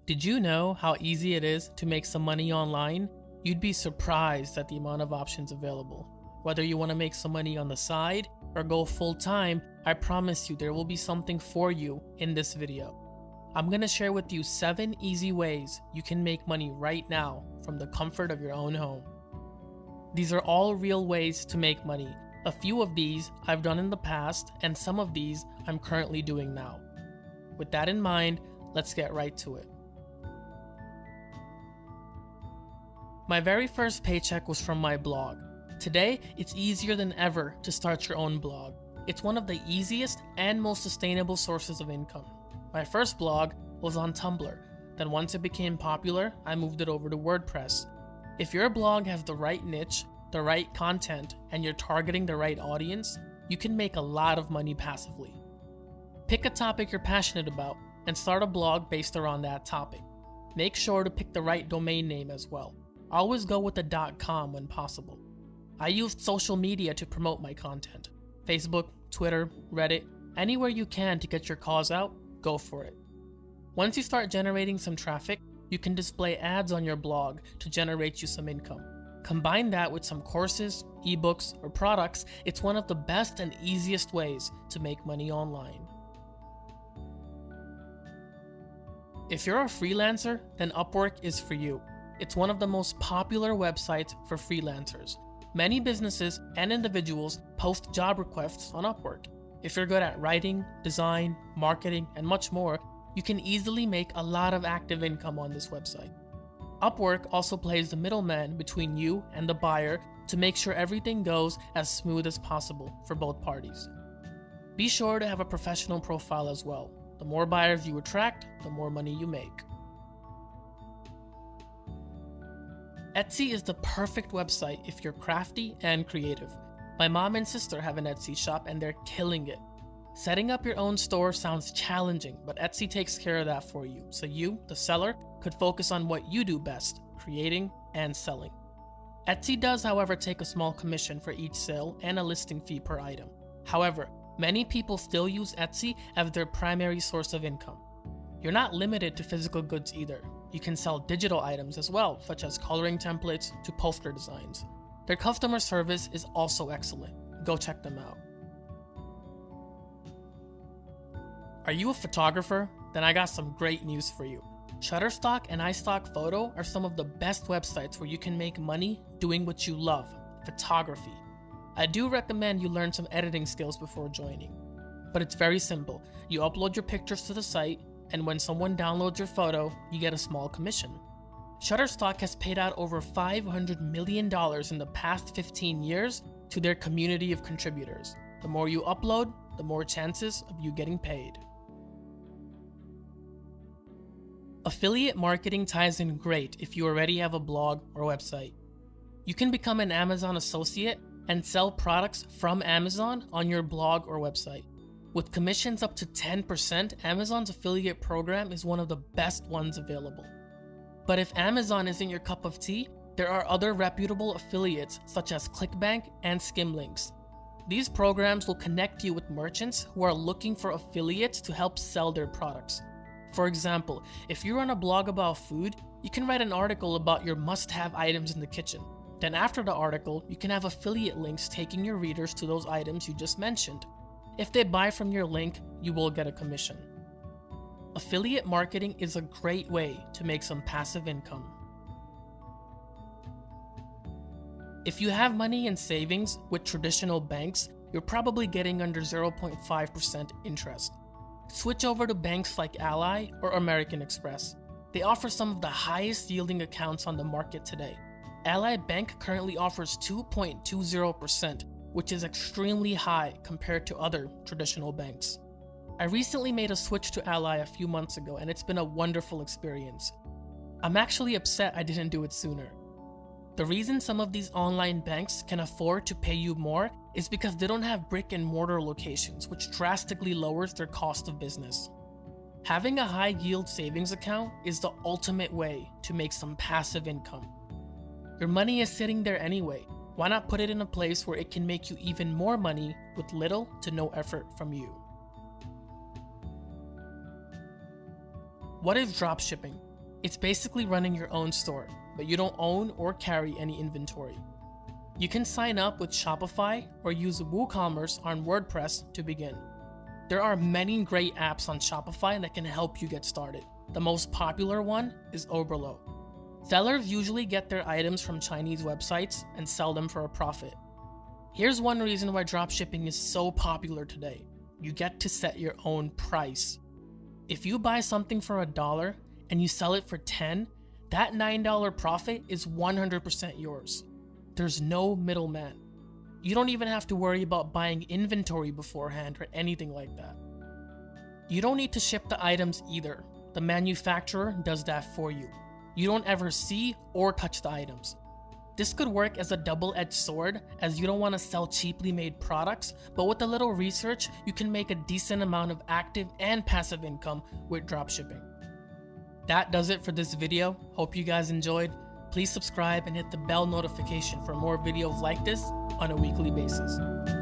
Did you know how easy it is to make some money online? You'd be surprised at the amount of options available. Whether you want to make some money on the side or go full time, I promise you there will be something for you in this video. I'm going to share with you 7 easy ways you can make money right now from the comfort of your own home. These are all real ways to make money. A few of these I've done in the past, and some of these I'm currently doing now. With that in mind, let's get right to it. My very first paycheck was from my blog. Today, it's easier than ever to start your own blog. It's one of the easiest and most sustainable sources of income. My first blog was on Tumblr. Then once it became popular, I moved it over to WordPress. If your blog has the right niche, the right content, and you're targeting the right audience, you can make a lot of money passively. Pick a topic you're passionate about and start a blog based around that topic. Make sure to pick the right domain name as well. Always go with the .com when possible. I used social media to promote my content. Facebook, Twitter, Reddit, anywhere you can to get your cause out, go for it. Once you start generating some traffic, you can display ads on your blog to generate you some income. Combine that with some courses, ebooks, or products, it's one of the best and easiest ways to make money online. If you're a freelancer, then Upwork is for you. It's one of the most popular websites for freelancers. Many businesses and individuals post job requests on Upwork. If you're good at writing, design, marketing, and much more, you can easily make a lot of active income on this website. Upwork also plays the middleman between you and the buyer to make sure everything goes as smooth as possible for both parties. Be sure to have a professional profile as well. The more buyers you attract, the more money you make. Etsy is the perfect website if you're crafty and creative. My mom and sister have an Etsy shop and they're killing it. Setting up your own store sounds challenging, but Etsy takes care of that for you, so you, the seller, could focus on what you do best, creating and selling. Etsy does, however, take a small commission for each sale and a listing fee per item. However, many people still use Etsy as their primary source of income. You're not limited to physical goods either. You can sell digital items as well, such as coloring templates to poster designs. Their customer service is also excellent. Go check them out. Are you a photographer? Then I got some great news for you. Shutterstock and iStockPhoto are some of the best websites where you can make money doing what you love, photography. I do recommend you learn some editing skills before joining. But it's very simple. You upload your pictures to the site, and when someone downloads your photo, you get a small commission. Shutterstock has paid out over $500 million in the past 15 years to their community of contributors. The more you upload, the more chances of you getting paid. Affiliate marketing ties in great if you already have a blog or website. You can become an Amazon associate and sell products from Amazon on your blog or website. With commissions up to 10%, Amazon's affiliate program is one of the best ones available. But if Amazon isn't your cup of tea, there are other reputable affiliates such as ClickBank and Skimlinks. These programs will connect you with merchants who are looking for affiliates to help sell their products. For example, if you run a blog about food, you can write an article about your must-have items in the kitchen. Then after the article, you can have affiliate links taking your readers to those items you just mentioned. If they buy from your link, you will get a commission. Affiliate marketing is a great way to make some passive income. If you have money in savings with traditional banks, you're probably getting under 0.5% interest. Switch over to banks like Ally or American Express. They offer some of the highest yielding accounts on the market today. Ally Bank currently offers 2.20%, which is extremely high compared to other traditional banks. I recently made a switch to Ally a few months ago and it's been a wonderful experience. I'm actually upset I didn't do it sooner. The reason some of these online banks can afford to pay you more is because they don't have brick and mortar locations, which drastically lowers their cost of business. Having a high yield savings account is the ultimate way to make some passive income. Your money is sitting there anyway. Why not put it in a place where it can make you even more money with little to no effort from you? What is dropshipping? It's basically running your own store, but you don't own or carry any inventory. You can sign up with Shopify or use WooCommerce on WordPress to begin. There are many great apps on Shopify that can help you get started. The most popular one is Oberlo. Sellers usually get their items from Chinese websites and sell them for a profit. Here's one reason why dropshipping is so popular today. You get to set your own price. If you buy something for $1 and you sell it for $10, that $9 profit is 100% yours. There's no middleman. You don't even have to worry about buying inventory beforehand or anything like that. You don't need to ship the items either. The manufacturer does that for you. You don't ever see or touch the items. This could work as a double-edged sword, as you don't want to sell cheaply made products, but with a little research, you can make a decent amount of active and passive income with dropshipping. That does it for this video. Hope you guys enjoyed. Please subscribe and hit the bell notification for more videos like this on a weekly basis.